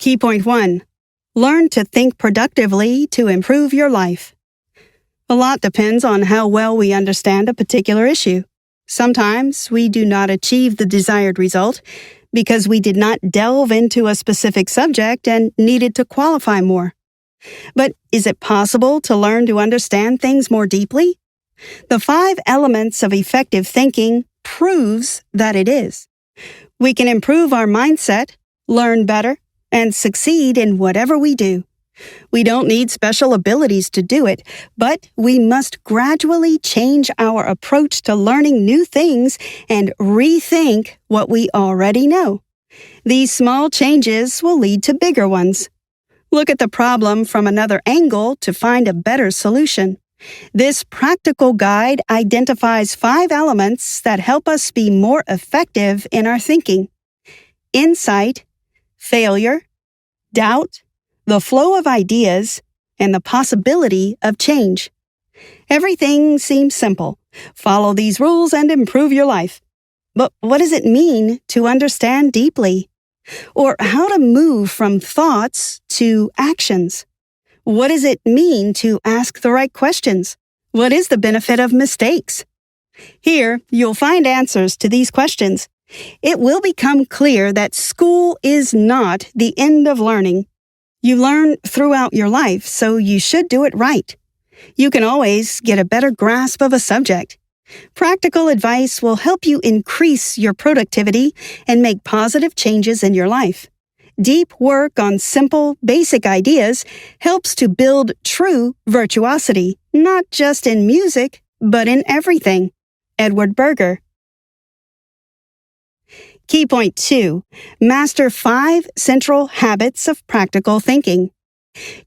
Key point 1. Learn to think productively to improve your life. A lot depends on how well we understand a particular issue. Sometimes we do not achieve the desired result because we did not delve into a specific subject and needed to qualify more. But is it possible to learn to understand things more deeply? The 5 elements of effective thinking proves that it is. We can improve our mindset, learn better, and succeed in whatever we do. We don't need special abilities to do it, but we must gradually change our approach to learning new things and rethink what we already know. These small changes will lead to bigger ones. Look at the problem from another angle to find a better solution. This practical guide identifies 5 elements that help us be more effective in our thinking: insight, failure, doubt, the flow of ideas, and the possibility of change. Everything seems simple. Follow these rules and improve your life. But what does it mean to understand deeply? Or how to move from thoughts to actions? What does it mean to ask the right questions? What is the benefit of mistakes? Here, you'll find answers to these questions. It will become clear that school is not the end of learning. You learn throughout your life, so you should do it right. You can always get a better grasp of a subject. Practical advice will help you increase your productivity and make positive changes in your life. Deep work on simple, basic ideas helps to build true virtuosity, not just in music, but in everything. Edward Berger. Key point 2. Master 5 central habits of practical thinking.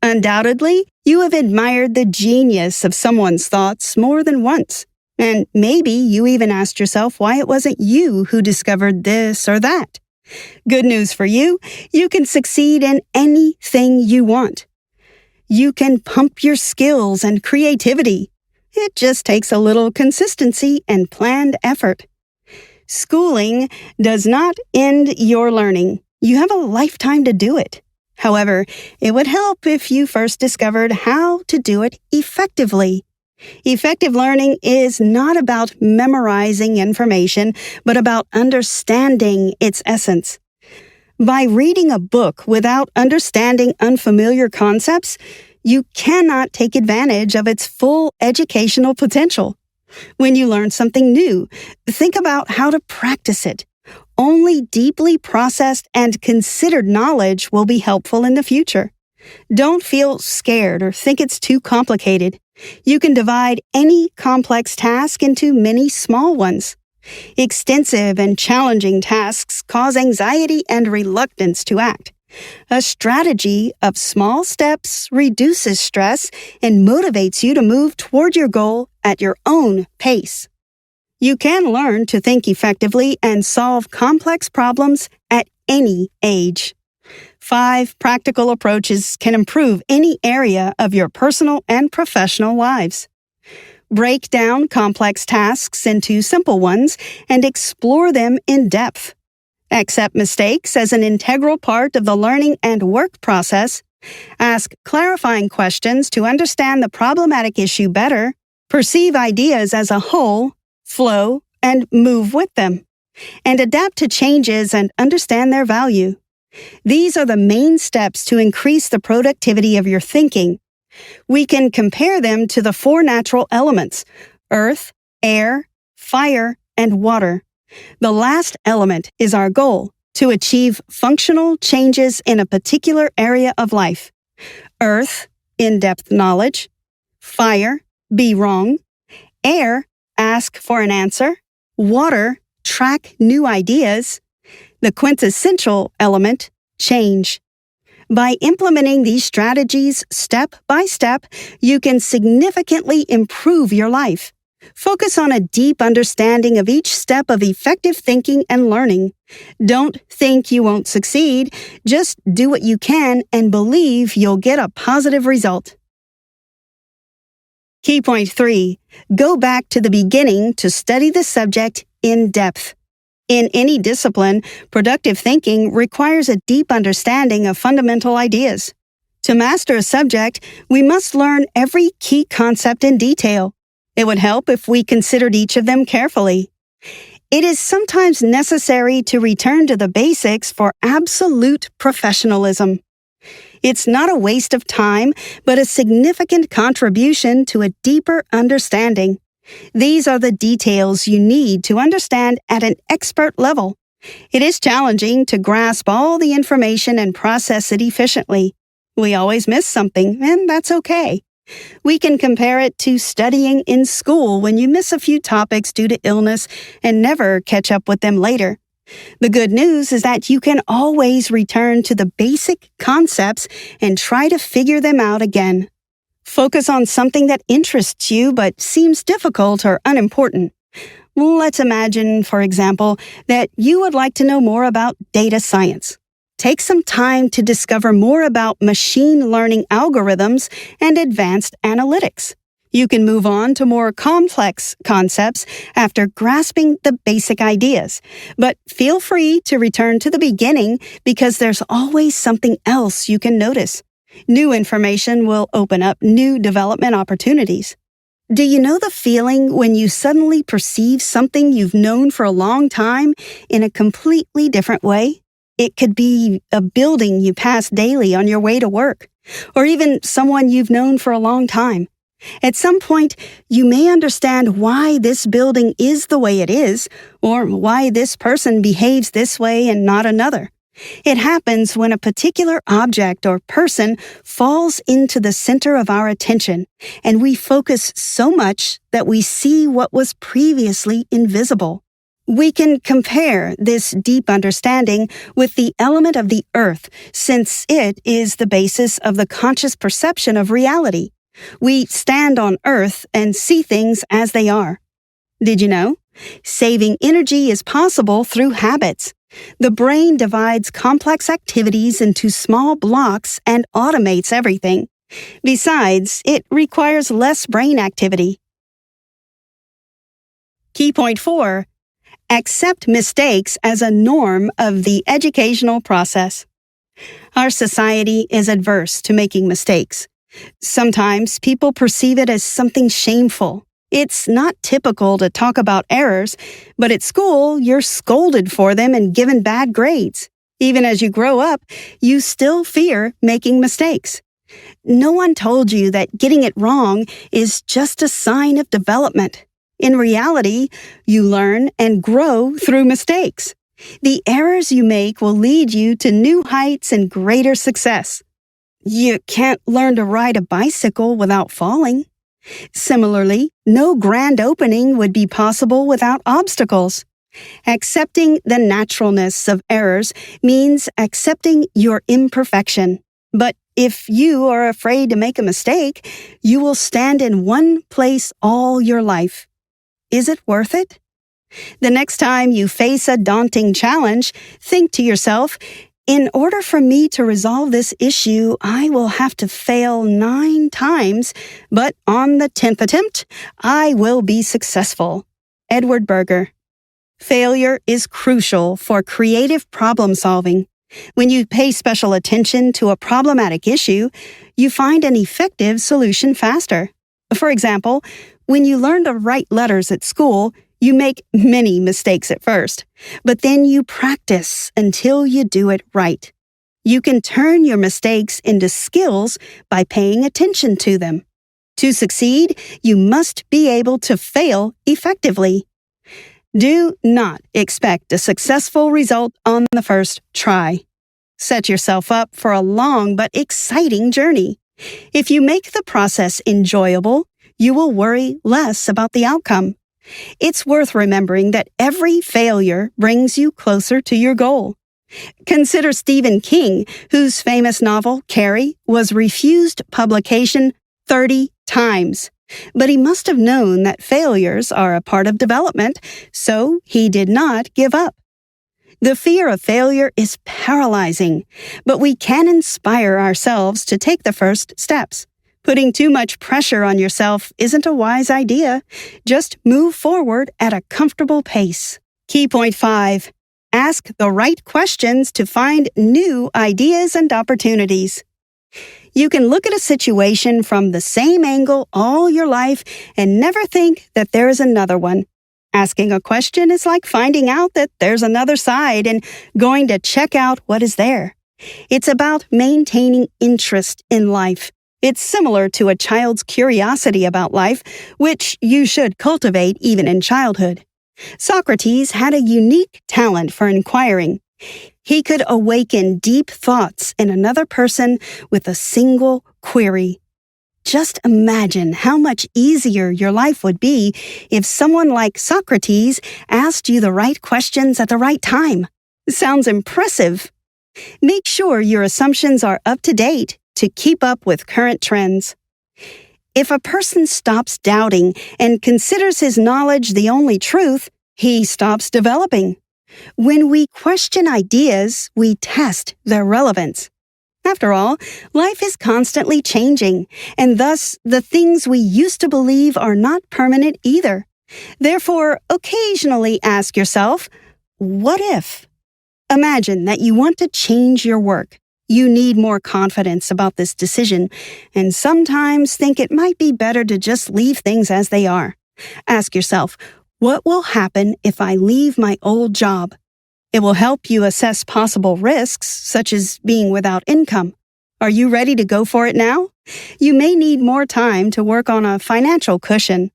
Undoubtedly, you have admired the genius of someone's thoughts more than once. And maybe you even asked yourself why it wasn't you who discovered this or that. Good news for you, you can succeed in anything you want. You can pump your skills and creativity. It just takes a little consistency and planned effort. Schooling does not end your learning. You have a lifetime to do it. However, it would help if you first discovered how to do it effectively. Effective learning is not about memorizing information, but about understanding its essence. By reading a book without understanding unfamiliar concepts, you cannot take advantage of its full educational potential. When you learn something new, think about how to practice it. Only deeply processed and considered knowledge will be helpful in the future. Don't feel scared or think it's too complicated. You can divide any complex task into many small ones. Extensive and challenging tasks cause anxiety and reluctance to act. A strategy of small steps reduces stress and motivates you to move toward your goal at your own pace. You can learn to think effectively and solve complex problems at any age. 5 practical approaches can improve any area of your personal and professional lives. Break down complex tasks into simple ones and explore them in depth. Accept mistakes as an integral part of the learning and work process. Ask clarifying questions to understand the problematic issue better. Perceive ideas as a whole, flow, and move with them. And adapt to changes and understand their value. These are the main steps to increase the productivity of your thinking. We can compare them to the 4 natural elements: earth, air, fire, and water. The last element is our goal, to achieve functional changes in a particular area of life. Earth, in-depth knowledge. Fire, be wrong. Air, ask for an answer. Water, track new ideas. The quintessential element, change. By implementing these strategies step by step, you can significantly improve your life. Focus on a deep understanding of each step of effective thinking and learning. Don't think you won't succeed. Just do what you can and believe you'll get a positive result. Key point 3. Go back to the beginning to study the subject in depth. In any discipline, productive thinking requires a deep understanding of fundamental ideas. To master a subject, we must learn every key concept in detail. It would help if we considered each of them carefully. It is sometimes necessary to return to the basics for absolute professionalism. It's not a waste of time, but a significant contribution to a deeper understanding. These are the details you need to understand at an expert level. It is challenging to grasp all the information and process it efficiently. We always miss something, and that's okay. We can compare it to studying in school when you miss a few topics due to illness and never catch up with them later. The good news is that you can always return to the basic concepts and try to figure them out again. Focus on something that interests you but seems difficult or unimportant. Let's imagine, for example, that you would like to know more about data science. Take some time to discover more about machine learning algorithms and advanced analytics. You can move on to more complex concepts after grasping the basic ideas, but feel free to return to the beginning because there's always something else you can notice. New information will open up new development opportunities. Do you know the feeling when you suddenly perceive something you've known for a long time in a completely different way? It could be a building you pass daily on your way to work, or even someone you've known for a long time. At some point, you may understand why this building is the way it is, or why this person behaves this way and not another. It happens when a particular object or person falls into the center of our attention, and we focus so much that we see what was previously invisible. We can compare this deep understanding with the element of the earth, since it is the basis of the conscious perception of reality. We stand on Earth and see things as they are. Did you know? Saving energy is possible through habits. The brain divides complex activities into small blocks and automates everything. Besides, it requires less brain activity. Key point 4. Accept mistakes as a norm of the educational process. Our society is adverse to making mistakes. Sometimes people perceive it as something shameful. It's not typical to talk about errors, but at school, you're scolded for them and given bad grades. Even as you grow up, you still fear making mistakes. No one told you that getting it wrong is just a sign of development. In reality, you learn and grow through mistakes. The errors you make will lead you to new heights and greater success. You can't learn to ride a bicycle without falling. Similarly, no grand opening would be possible without obstacles. Accepting the naturalness of errors means accepting your imperfection. But if you are afraid to make a mistake, you will stand in one place all your life. Is it worth it? The next time you face a daunting challenge, think to yourself, in order for me to resolve this issue, I will have to fail 9 times, but on the 10th attempt, I will be successful. Edward Berger. Failure is crucial for creative problem solving. When you pay special attention to a problematic issue, you find an effective solution faster. For example, when you learn to write letters at school, you make many mistakes at first, but then you practice until you do it right. You can turn your mistakes into skills by paying attention to them. To succeed, you must be able to fail effectively. Do not expect a successful result on the first try. Set yourself up for a long but exciting journey. If you make the process enjoyable, you will worry less about the outcome. It's worth remembering that every failure brings you closer to your goal. Consider Stephen King, whose famous novel, Carrie, was refused publication 30 times. But he must have known that failures are a part of development, so he did not give up. The fear of failure is paralyzing, but we can inspire ourselves to take the first steps. Putting too much pressure on yourself isn't a wise idea. Just move forward at a comfortable pace. Key point 5. Ask the right questions to find new ideas and opportunities. You can look at a situation from the same angle all your life and never think that there is another one. Asking a question is like finding out that there's another side and going to check out what is there. It's about maintaining interest in life. It's similar to a child's curiosity about life, which you should cultivate even in childhood. Socrates had a unique talent for inquiring. He could awaken deep thoughts in another person with a single query. Just imagine how much easier your life would be if someone like Socrates asked you the right questions at the right time. Sounds impressive. Make sure your assumptions are up to date to keep up with current trends. If a person stops doubting and considers his knowledge the only truth, he stops developing. When we question ideas, we test their relevance. After all, life is constantly changing, and thus the things we used to believe are not permanent either. Therefore, occasionally ask yourself, what if? Imagine that you want to change your work. You need more confidence about this decision, and sometimes think it might be better to just leave things as they are. Ask yourself, what will happen if I leave my old job? It will help you assess possible risks, such as being without income. Are you ready to go for it now? You may need more time to work on a financial cushion.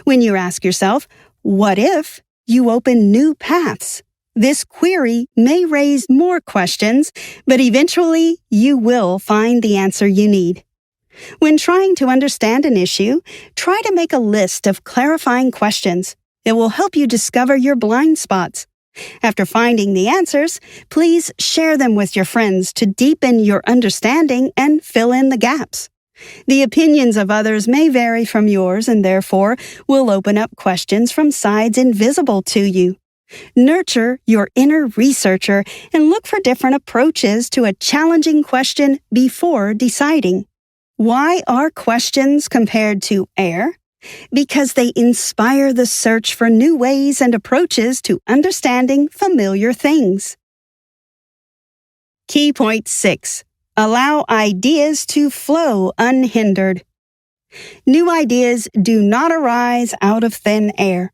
When you ask yourself, what if, you open new paths. This query may raise more questions, but eventually you will find the answer you need. When trying to understand an issue, try to make a list of clarifying questions. It will help you discover your blind spots. After finding the answers, please share them with your friends to deepen your understanding and fill in the gaps. The opinions of others may vary from yours and therefore will open up questions from sides invisible to you. Nurture your inner researcher and look for different approaches to a challenging question before deciding. Why are questions compared to air? Because they inspire the search for new ways and approaches to understanding familiar things. Key point 6. Allow ideas to flow unhindered. New ideas do not arise out of thin air.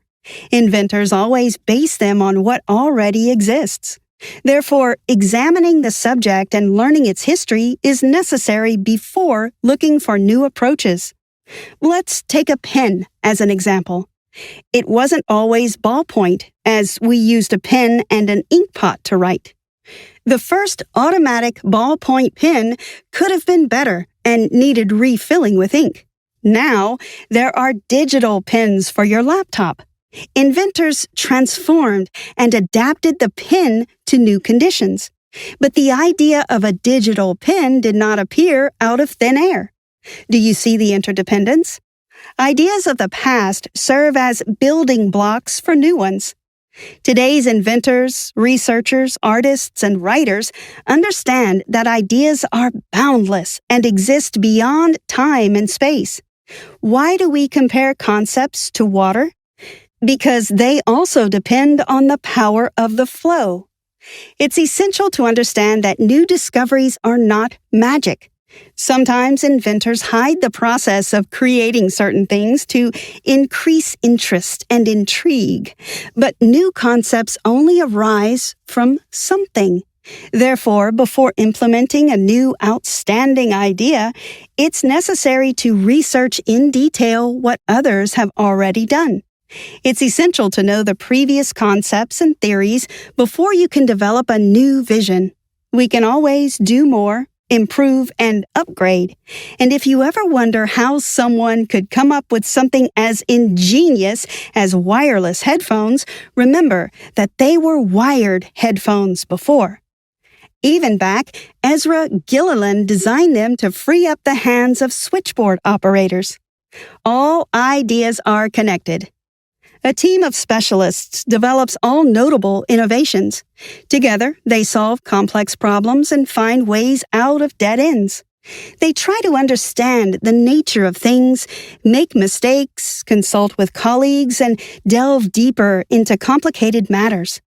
Inventors always base them on what already exists. Therefore, examining the subject and learning its history is necessary before looking for new approaches. Let's take a pen as an example. It wasn't always ballpoint, as we used a pen and an ink pot to write. The first automatic ballpoint pen could have been better and needed refilling with ink. Now, there are digital pens for your laptop. Inventors transformed and adapted the pen to new conditions. But the idea of a digital pen did not appear out of thin air. Do you see the interdependence? Ideas of the past serve as building blocks for new ones. Today's inventors, researchers, artists, and writers understand that ideas are boundless and exist beyond time and space. Why do we compare concepts to water? Because they also depend on the power of the flow. It's essential to understand that new discoveries are not magic. Sometimes inventors hide the process of creating certain things to increase interest and intrigue, but new concepts only arise from something. Therefore, before implementing a new outstanding idea, it's necessary to research in detail what others have already done. It's essential to know the previous concepts and theories before you can develop a new vision. We can always do more, improve, and upgrade. And if you ever wonder how someone could come up with something as ingenious as wireless headphones, remember that they were wired headphones before. Even back, Ezra Gilliland designed them to free up the hands of switchboard operators. All ideas are connected. A team of specialists develops all notable innovations. Together, they solve complex problems and find ways out of dead ends. They try to understand the nature of things, make mistakes, consult with colleagues, and delve deeper into complicated matters.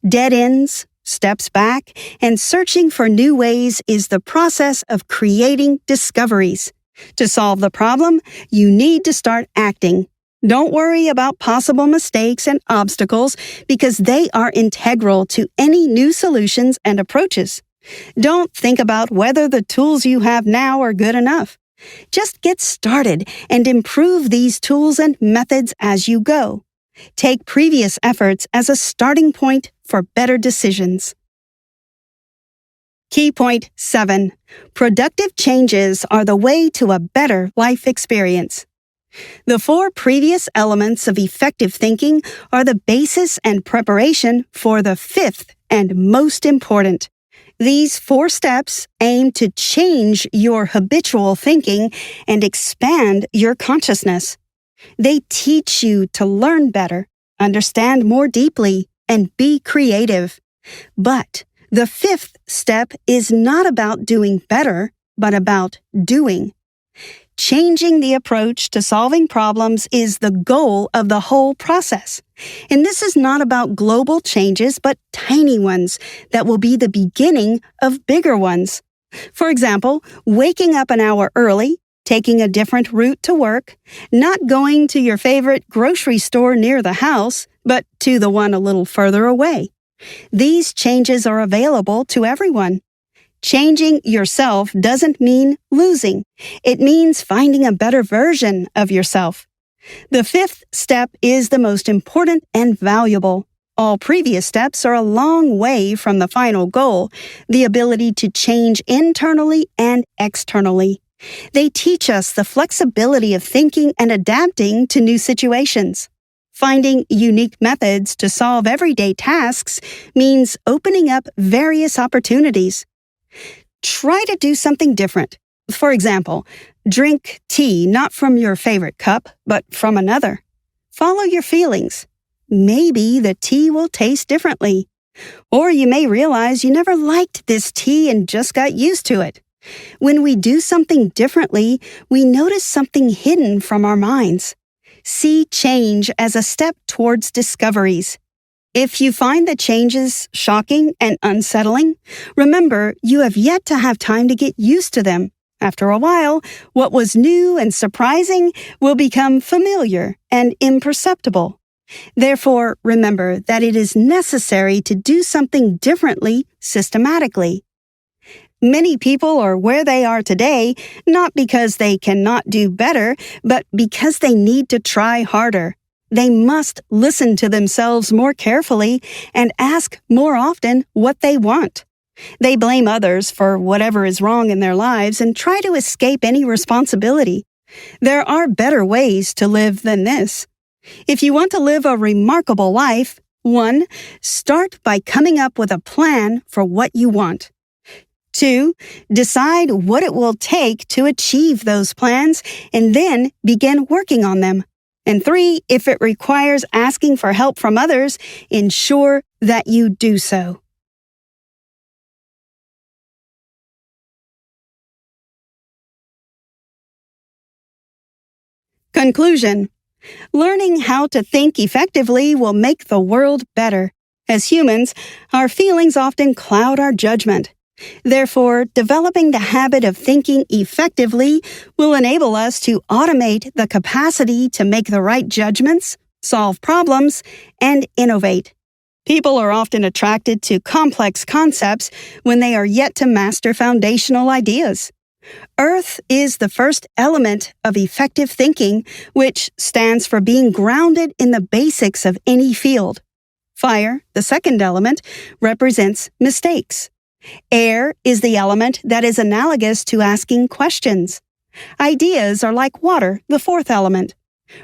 Dead ends, steps back, and searching for new ways is the process of creating discoveries. To solve the problem, you need to start acting. Don't worry about possible mistakes and obstacles because they are integral to any new solutions and approaches. Don't think about whether the tools you have now are good enough. Just get started and improve these tools and methods as you go. Take previous efforts as a starting point for better decisions. Key point 7. Productive changes are the way to a better life experience. The 4 previous elements of effective thinking are the basis and preparation for the 5th and most important. These 4 steps aim to change your habitual thinking and expand your consciousness. They teach you to learn better, understand more deeply, and be creative. But the 5th step is not about doing better, but about doing. Changing the approach to solving problems is the goal of the whole process. And this is not about global changes, but tiny ones that will be the beginning of bigger ones. For example, waking up an hour early, taking a different route to work, not going to your favorite grocery store near the house, but to the one a little further away. These changes are available to everyone. Changing yourself doesn't mean losing. It means finding a better version of yourself. The 5th step is the most important and valuable. All previous steps are a long way from the final goal, the ability to change internally and externally. They teach us the flexibility of thinking and adapting to new situations. Finding unique methods to solve everyday tasks means opening up various opportunities. Try to do something different. For example, drink tea not from your favorite cup, but from another. Follow your feelings. Maybe the tea will taste differently. Or you may realize you never liked this tea and just got used to it. When we do something differently, we notice something hidden from our minds. See change as a step towards discoveries. If you find the changes shocking and unsettling, remember you have yet to have time to get used to them. After a while, what was new and surprising will become familiar and imperceptible. Therefore, remember that it is necessary to do something differently systematically. Many people are where they are today, not because they cannot do better, but because they need to try harder. They must listen to themselves more carefully and ask more often what they want. They blame others for whatever is wrong in their lives and try to escape any responsibility. There are better ways to live than this. If you want to live a remarkable life, 1. Start by coming up with a plan for what you want. 2. Decide what it will take to achieve those plans and then begin working on them. And 3, if it requires asking for help from others, ensure that you do so. Conclusion. Learning how to think effectively will make the world better. As humans, our feelings often cloud our judgment. Therefore, developing the habit of thinking effectively will enable us to automate the capacity to make the right judgments, solve problems, and innovate. People are often attracted to complex concepts when they are yet to master foundational ideas. Earth is the first element of effective thinking, which stands for being grounded in the basics of any field. Fire, the second element, represents mistakes. Air is the element that is analogous to asking questions. Ideas are like water, the fourth element.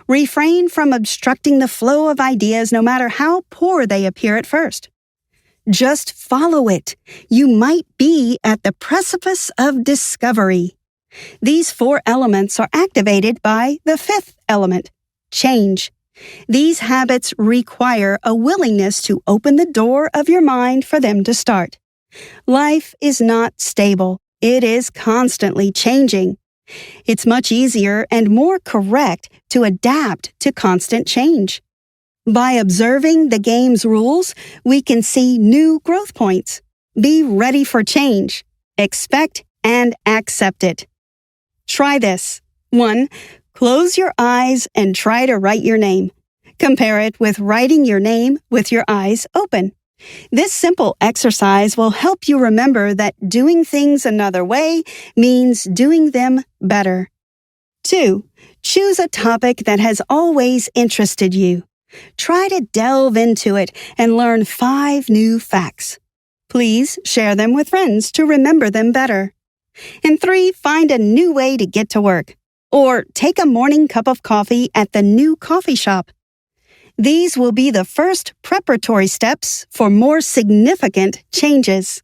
Refrain from obstructing the flow of ideas no matter how poor they appear at first. Just follow it. You might be at the precipice of discovery. These 4 elements are activated by the 5th element, change. These habits require a willingness to open the door of your mind for them to start. Life is not stable. It is constantly changing. It's much easier and more correct to adapt to constant change. By observing the game's rules, we can see new growth points. Be ready for change. Expect and accept it. Try this. 1. Close your eyes and try to write your name. Compare it with writing your name with your eyes open. This simple exercise will help you remember that doing things another way means doing them better. 2. Choose a topic that has always interested you. Try to delve into it and learn 5 new facts. Please share them with friends to remember them better. And 3. Find a new way to get to work. Or take a morning cup of coffee at the new coffee shop. These will be the first preparatory steps for more significant changes.